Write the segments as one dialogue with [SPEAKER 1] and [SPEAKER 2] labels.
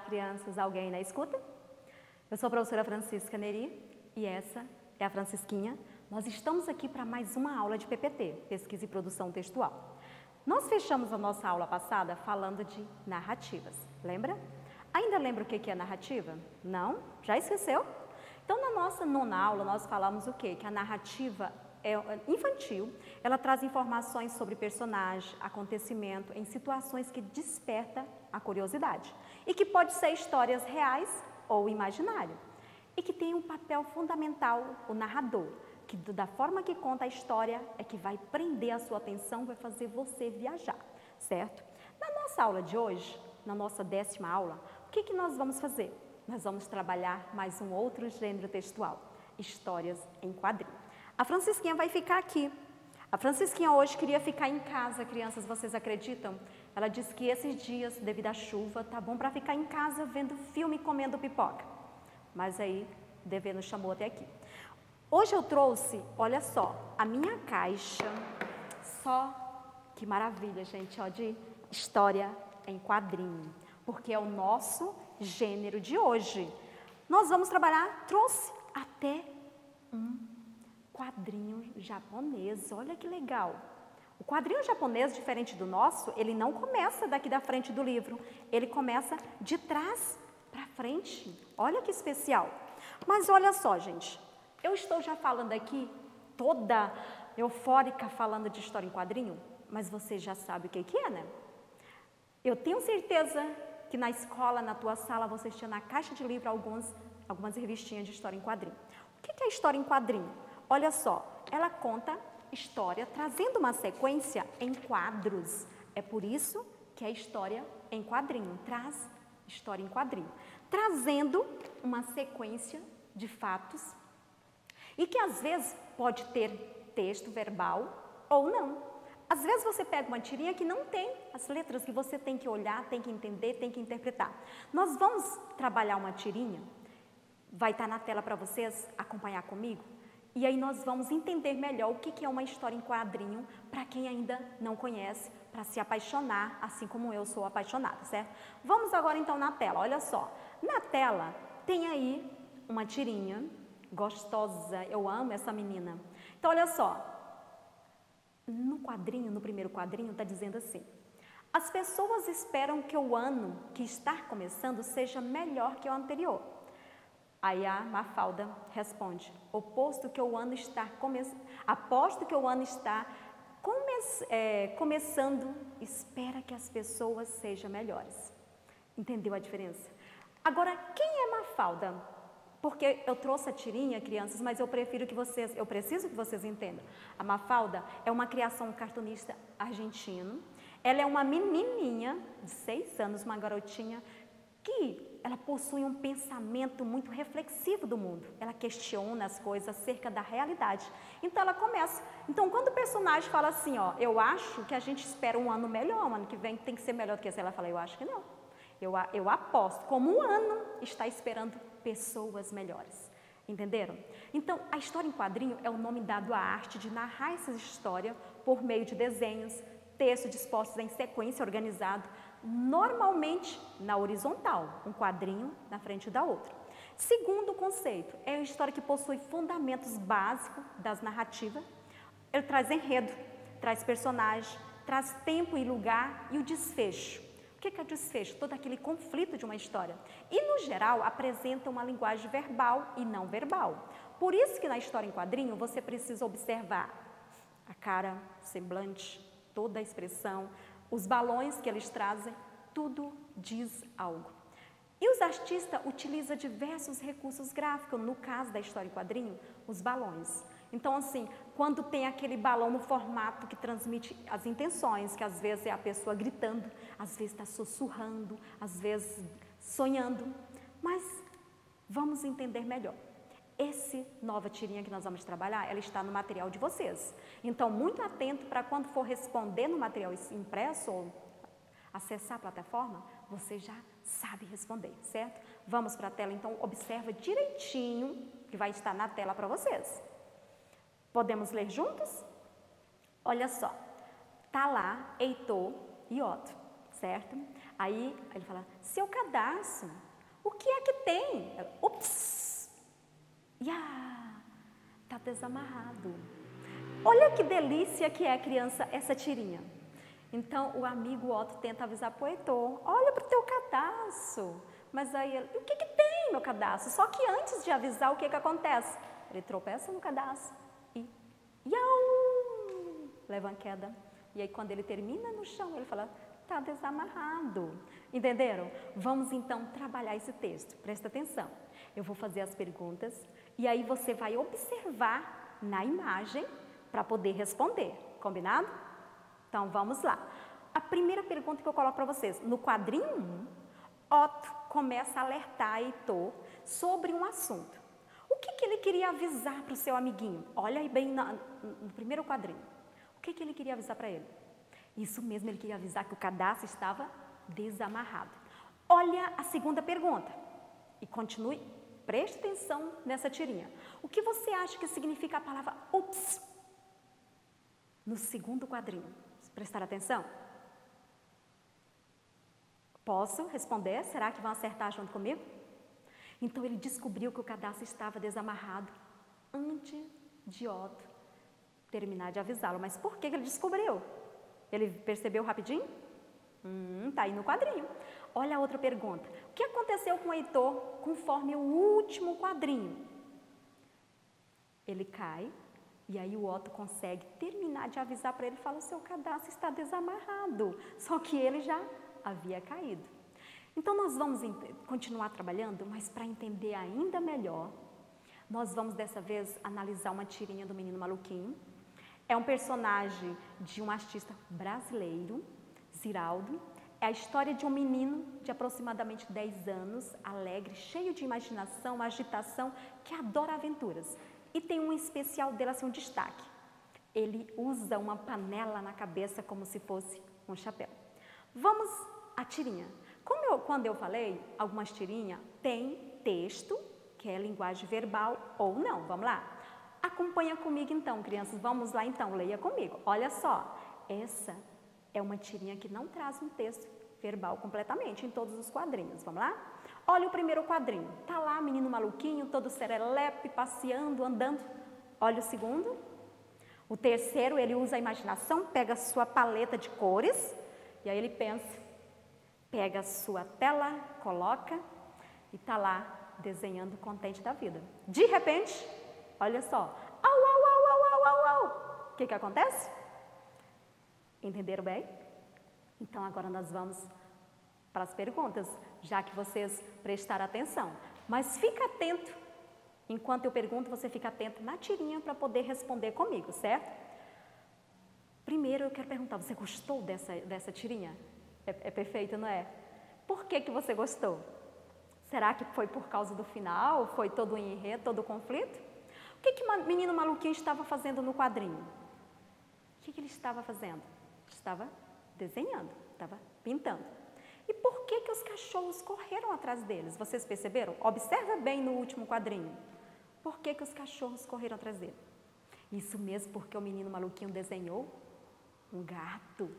[SPEAKER 1] crianças, alguém na escuta? Eu sou a professora Francisca Neri e essa é a Francisquinha. Nós estamos aqui para mais uma aula de PPT, Pesquisa e Produção Textual. Nós fechamos a nossa aula passada falando de narrativas, lembra? Ainda lembra o que é narrativa? Não? Já esqueceu? Então, na nossa nona aula, nós falamos o quê? Que a narrativa infantil, ela traz informações sobre personagem, acontecimento, em situações que desperta a curiosidade. E que pode ser histórias reais ou imaginárias. E que tem um papel fundamental, o narrador, que da forma que conta a história é que vai prender a sua atenção, vai fazer você viajar, certo? Na nossa aula de hoje, na nossa 10ª aula, o que nós vamos fazer? Nós vamos trabalhar mais um outro gênero textual, histórias em quadrinho. A Francisquinha vai ficar aqui. A Francisquinha hoje queria ficar em casa, crianças, vocês acreditam? Ela disse que esses dias, devido à chuva, tá bom para ficar em casa vendo filme e comendo pipoca. Mas aí, Devê nos chamou até aqui. Hoje eu trouxe, olha só, a minha caixa, só que maravilha, gente, ó, de história em quadrinho, porque é o nosso gênero de hoje. Nós vamos trabalhar, trouxe até um quadrinho japonês, olha que legal. O quadrinho japonês, diferente do nosso, ele não começa daqui da frente do livro, ele começa de trás para frente, olha que especial. Mas olha só, gente, eu estou já falando aqui, toda eufórica falando de história em quadrinho, mas você já sabe o que é, né? Eu tenho certeza que na escola, na tua sala, você tinha na caixa de livro algumas revistinhas de história em quadrinho. O que é história em quadrinho? Olha só, ela conta história trazendo uma sequência em quadros. É por isso que é história em quadrinho, traz história em quadrinho. Trazendo uma sequência de fatos e que às vezes pode ter texto verbal ou não. Às vezes você pega uma tirinha que não tem as letras que você tem que olhar, tem que entender, tem que interpretar. Nós vamos trabalhar uma tirinha, vai estar na tela para vocês acompanhar comigo. E aí nós vamos entender melhor o que é uma história em quadrinho para quem ainda não conhece, para se apaixonar, assim como eu sou apaixonada, certo? Vamos agora então na tela, olha só. Na tela tem aí uma tirinha gostosa, eu amo essa menina. Então olha só, no quadrinho, no primeiro quadrinho está dizendo assim: as pessoas esperam que o ano que está começando seja melhor que o anterior. Aí a Mafalda responde: aposto que o ano está começando, espera que as pessoas sejam melhores. Entendeu a diferença? Agora, quem é Mafalda? Porque eu trouxe a tirinha, crianças, mas eu preciso que vocês entendam. A Mafalda é uma criação cartunista argentino. Ela é uma menininha de 6 anos, uma garotinha que ela possui um pensamento muito reflexivo do mundo. Ela questiona as coisas acerca da realidade. Então ela começa. Então quando o personagem fala assim, ó, eu acho que a gente espera um ano melhor, o ano que vem tem que ser melhor do que esse, ela fala, eu acho que não. Eu aposto, como um ano está esperando pessoas melhores. Entenderam? Então, a história em quadrinho é o nome dado à arte de narrar essa história por meio de desenhos, textos dispostos em sequência, organizado, normalmente na horizontal, um quadrinho na frente da outra. Segundo conceito, é uma história que possui fundamentos básicos das narrativas. Ele traz enredo, traz personagem, traz tempo e lugar e o desfecho. O que é o desfecho? Todo aquele conflito de uma história. E, no geral, apresenta uma linguagem verbal e não verbal. Por isso que na história em quadrinho você precisa observar a cara, o semblante, toda a expressão, os balões que eles trazem, tudo diz algo. E os artistas utilizam diversos recursos gráficos, no caso da história em quadrinho, os balões. Então, assim, quando tem aquele balão no formato que transmite as intenções, que às vezes é a pessoa gritando, às vezes está sussurrando, às vezes sonhando, mas vamos entender melhor. Essa nova tirinha que nós vamos trabalhar, ela está no material de vocês. Então, muito atento para quando for responder no material impresso ou acessar a plataforma, você já sabe responder, certo? Vamos para a tela, então, observa direitinho, que vai estar na tela para vocês. Podemos ler juntos? Olha só, tá lá Heitor e Otto, certo? Aí ele fala, seu cadastro, o que é que tem? Ela, ups, tá desamarrado. Olha que delícia que é, criança, essa tirinha. Então, o amigo Otto tenta avisar para o Heitor, olha para o teu cadastro. Mas aí ele, o que que tem, meu cadastro? Só que antes de avisar, o que que acontece? Ele tropeça no cadastro e, leva uma queda. E aí, quando ele termina no chão, ele fala, tá desamarrado. Entenderam? Vamos, então, trabalhar esse texto. Presta atenção. Eu vou fazer as perguntas e aí você vai observar na imagem para poder responder. Combinado? Então, vamos lá. A primeira pergunta que eu coloco para vocês. No quadrinho 1, Otto começa a alertar Heitor sobre um assunto. O que que ele queria avisar para o seu amiguinho? Olha aí bem no primeiro quadrinho. O que que ele queria avisar para ele? Isso mesmo, ele queria avisar que o cadastro estava desamarrado. Olha a segunda pergunta. E continue, preste atenção nessa tirinha. O que você acha que significa a palavra ups? No segundo quadrinho. Prestar atenção? Posso responder? Será que vão acertar junto comigo? Então, ele descobriu que o cadastro estava desamarrado antes de Otto terminar de avisá-lo. Mas por que ele descobriu? Ele percebeu rapidinho? Tá aí no quadrinho. Olha a outra pergunta. O que aconteceu com o Heitor conforme o último quadrinho? Ele cai e aí o Otto consegue terminar de avisar para ele e fala, o seu cadastro está desamarrado. Só que ele já havia caído. Então, nós vamos continuar trabalhando, mas para entender ainda melhor, nós vamos dessa vez analisar uma tirinha do Menino Maluquinho. É um personagem de um artista brasileiro, Ziraldo. É a história de um menino de aproximadamente 10 anos, alegre, cheio de imaginação, agitação, que adora aventuras. E tem um especial dele, assim, um destaque. Ele usa uma panela na cabeça como se fosse um chapéu. Vamos à tirinha. Quando eu falei, algumas tirinhas têm texto, que é linguagem verbal ou não. Vamos lá? Acompanha comigo então, crianças. Vamos lá então, leia comigo. Olha só, essa é uma tirinha que não traz um texto verbal completamente em todos os quadrinhos. Vamos lá? Olha o primeiro quadrinho. Tá lá, menino maluquinho, todo serelepe, passeando, andando. Olha o segundo. O terceiro, ele usa a imaginação, pega a sua paleta de cores e aí ele pensa, pega a sua tela, coloca e tá lá desenhando contente da vida. De repente, olha só, au. O que acontece? Entenderam bem? Então, agora nós vamos para as perguntas, já que vocês prestaram atenção. Mas fica atento, enquanto eu pergunto, você fica atento na tirinha para poder responder comigo, certo? Primeiro, eu quero perguntar, você gostou dessa tirinha? É perfeita, não é? Por que você gostou? Será que foi por causa do final? Foi todo o enredo, todo o conflito? O que o menino maluquinho estava fazendo no quadrinho? O que ele estava fazendo? Estava desenhando, estava pintando. E por que os cachorros correram atrás deles? Vocês perceberam? Observa bem no último quadrinho. Por que os cachorros correram atrás dele? Isso mesmo, porque o menino maluquinho desenhou um gato.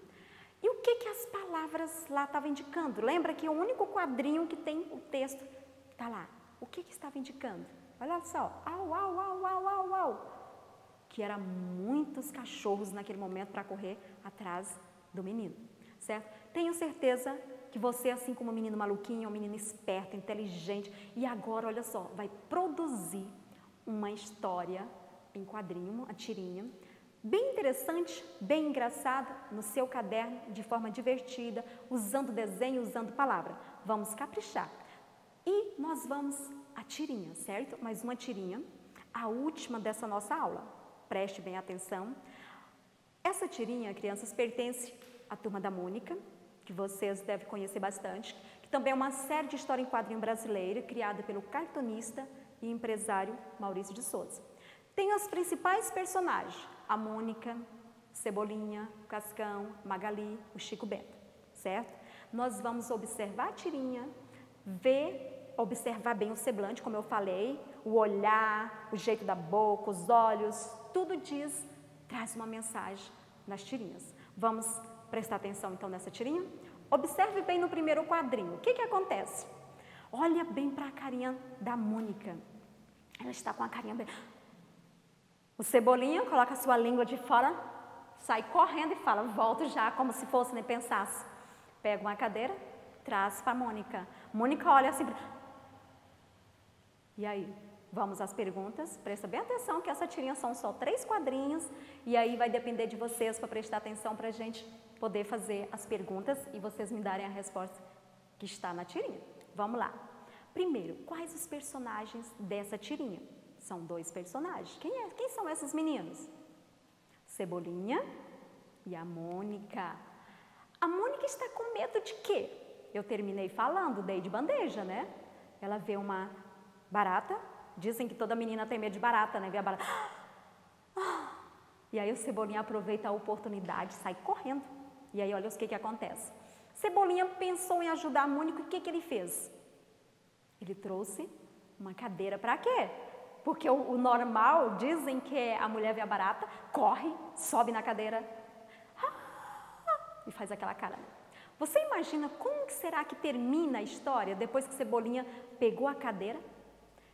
[SPEAKER 1] E o que as palavras lá estavam indicando? Lembra que o único quadrinho que tem o texto está lá. O que estava indicando? Olha só, au. Que eram muitos cachorros naquele momento para correr atrás do menino, certo? Tenho certeza que você, assim como o menino maluquinho, é um menino esperto, inteligente, e agora, olha só, vai produzir uma história em quadrinho, uma tirinha, bem interessante, bem engraçada, no seu caderno, de forma divertida, usando desenho, usando palavra. Vamos caprichar. E nós vamos à tirinha, certo? Mais uma tirinha, a última dessa nossa aula. Preste bem atenção. Essa tirinha, crianças, pertence à Turma da Mônica, que vocês devem conhecer bastante, que também é uma série de história em quadrinho brasileira, criada pelo cartunista e empresário Maurício de Souza. Tem os principais personagens, a Mônica, Cebolinha, o Cascão, Magali, o Chico Bento, certo? Nós vamos observar a tirinha, observar bem o semblante, como eu falei, o olhar, o jeito da boca, os olhos, tudo traz uma mensagem nas tirinhas. Vamos prestar atenção então nessa tirinha? Observe bem no primeiro quadrinho. O que acontece? Olha bem para a carinha da Mônica. Ela está com a carinha bem... O Cebolinha coloca a sua língua de fora, sai correndo e fala, volto já, como se fosse, nem pensasse. Pega uma cadeira, traz para a Mônica. Mônica olha assim... E aí? Vamos às perguntas. Presta bem atenção que essa tirinha são só 3 quadrinhos. E aí vai depender de vocês para prestar atenção para a gente poder fazer as perguntas e vocês me darem a resposta que está na tirinha. Vamos lá. Primeiro, quais os personagens dessa tirinha? São 2 personagens. Quem são esses meninos? Cebolinha e a Mônica. A Mônica está com medo de quê? Eu terminei falando, dei de bandeja, né? Ela vê uma barata. Dizem que toda menina tem medo de barata, né? Vê a barata. E aí o Cebolinha aproveita a oportunidade, sai correndo. E aí olha o que acontece. Cebolinha pensou em ajudar a Mônica, o que ele fez? Ele trouxe uma cadeira para quê? Porque o normal, dizem que a mulher vê a barata, corre, sobe na cadeira e faz aquela cara. Você imagina como que será que termina a história depois que Cebolinha pegou a cadeira?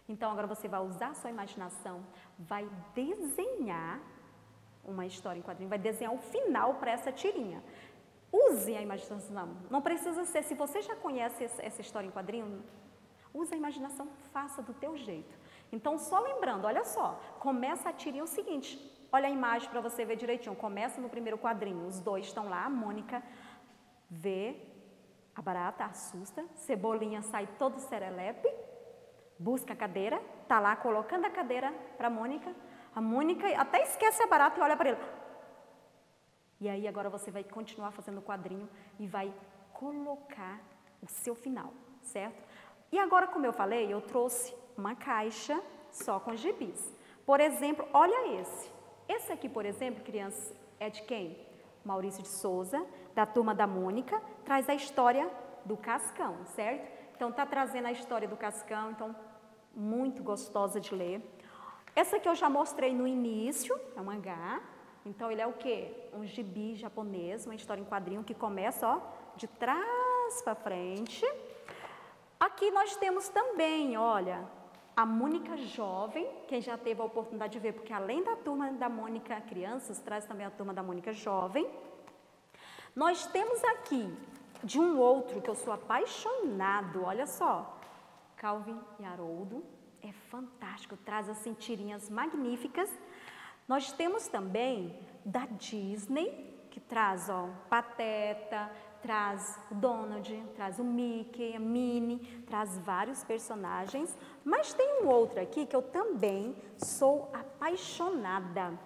[SPEAKER 1] Então agora você vai usar a sua imaginação, vai desenhar uma história em quadrinho, vai desenhar o final para essa tirinha. Use a imaginação, não precisa ser, se você já conhece essa história em quadrinho, use a imaginação, faça do teu jeito. Então só lembrando, olha só, começa a tirinha o seguinte, olha a imagem para você ver direitinho, começa no primeiro quadrinho, os 2 estão lá, a Mônica vê a barata, assusta, Cebolinha sai todo serelepe, busca a cadeira, tá lá colocando a cadeira para a Mônica até esquece a barata e olha para ele. E aí agora você vai continuar fazendo o quadrinho e vai colocar o seu final, certo? E agora, como eu falei, eu trouxe uma caixa só com gibis. Por exemplo, olha esse. Esse aqui, por exemplo, crianças, é de quem? Maurício de Souza, da Turma da Mônica, traz a história do Cascão, certo? Então, tá trazendo a história do Cascão, então, muito gostosa de ler. Essa aqui eu já mostrei no início, é um mangá. Então, ele é o quê? Um gibi japonês, uma história em quadrinho que começa, ó, de trás para frente. Aqui nós temos também, olha, a Mônica Jovem, quem já teve a oportunidade de ver, porque além da Turma da Mônica Crianças, traz também a Turma da Mônica Jovem. Nós temos aqui, de um outro que eu sou apaixonado, olha só, Calvin e Haroldo, é fantástico, traz assim tirinhas magníficas. Nós temos também da Disney, que traz, ó, Pateta, traz o Donald, traz o Mickey, a Minnie, traz vários personagens. Mas tem um outro aqui que eu também sou apaixonada.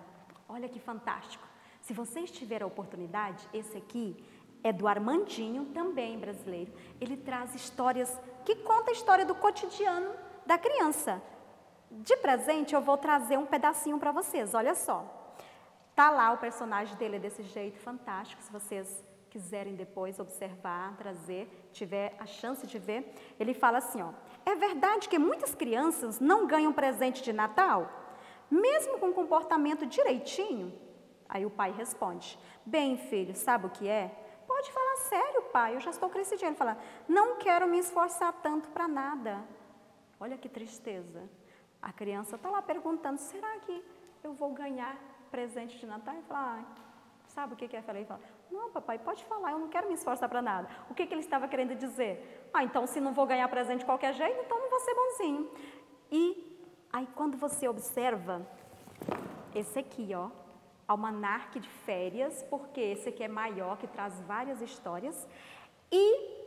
[SPEAKER 1] Olha que fantástico. Se vocês tiverem a oportunidade, esse aqui é do Armandinho, também brasileiro. Ele traz histórias que conta a história do cotidiano da criança. De presente, eu vou trazer um pedacinho para vocês, olha só. Tá lá o personagem dele desse jeito, fantástico, se vocês quiserem depois observar, trazer, tiver a chance de ver. Ele fala assim, ó, é verdade que muitas crianças não ganham presente de Natal? Mesmo com comportamento direitinho? Aí o pai responde, bem filho, sabe o que é? Pode falar sério, pai, eu já estou crescidinho. Ele fala, não quero me esforçar tanto para nada. Olha que tristeza. A criança está lá perguntando, será que eu vou ganhar presente de Natal? Ele fala, sabe o que é? Ele fala, não, papai, pode falar, eu não quero me esforçar para nada. O que ele estava querendo dizer? Então, se não vou ganhar presente de qualquer jeito, então não vou ser bonzinho. E aí, quando você observa, esse aqui, ó, almanaque de férias, porque esse aqui é maior, que traz várias histórias. E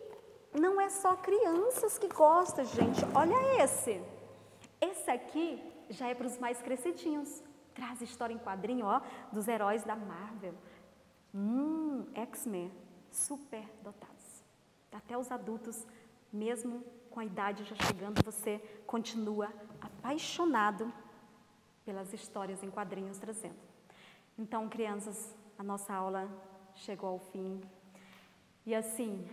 [SPEAKER 1] não é só crianças que gostam, gente. Olha esse. Esse aqui já é para os mais crescidinhos. Traz história em quadrinho, ó, dos heróis da Marvel. X-Men, super dotados. Até os adultos, mesmo com a idade já chegando, você continua apaixonado pelas histórias em quadrinhos trazendo. Então, crianças, a nossa aula chegou ao fim. E assim,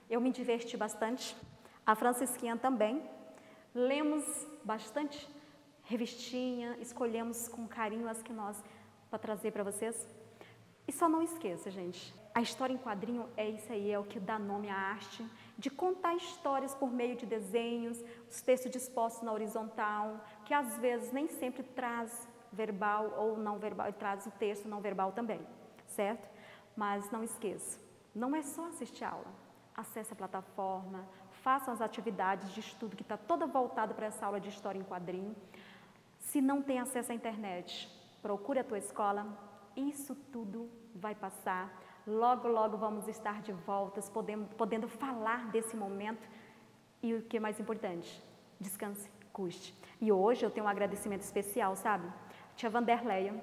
[SPEAKER 1] eu me diverti bastante, a Francisquinha também. Lemos bastante revistinha, escolhemos com carinho as que nós para trazer para vocês. E só não esqueça, gente, A história em quadrinho é isso aí, é o que dá nome à arte, de contar histórias por meio de desenhos, os textos dispostos na horizontal, que às vezes nem sempre traz verbal ou não verbal, traz o texto não verbal também, certo? Mas não esqueça, não é só assistir a aula, acesse a plataforma, façam as atividades de estudo que está toda voltada para essa aula de história em quadrinho. Se não tem acesso à internet, procure a tua escola, isso tudo vai passar. Logo, logo vamos estar de volta, podendo falar desse momento. E o que é mais importante, descanse, custe. E hoje eu tenho um agradecimento especial, sabe? Tia Vanderleia,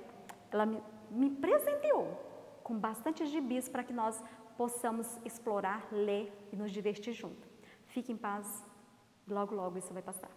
[SPEAKER 1] ela me presenteou com bastante gibis para que nós possamos explorar, ler e nos divertir junto. Fique em paz, logo, logo isso vai passar.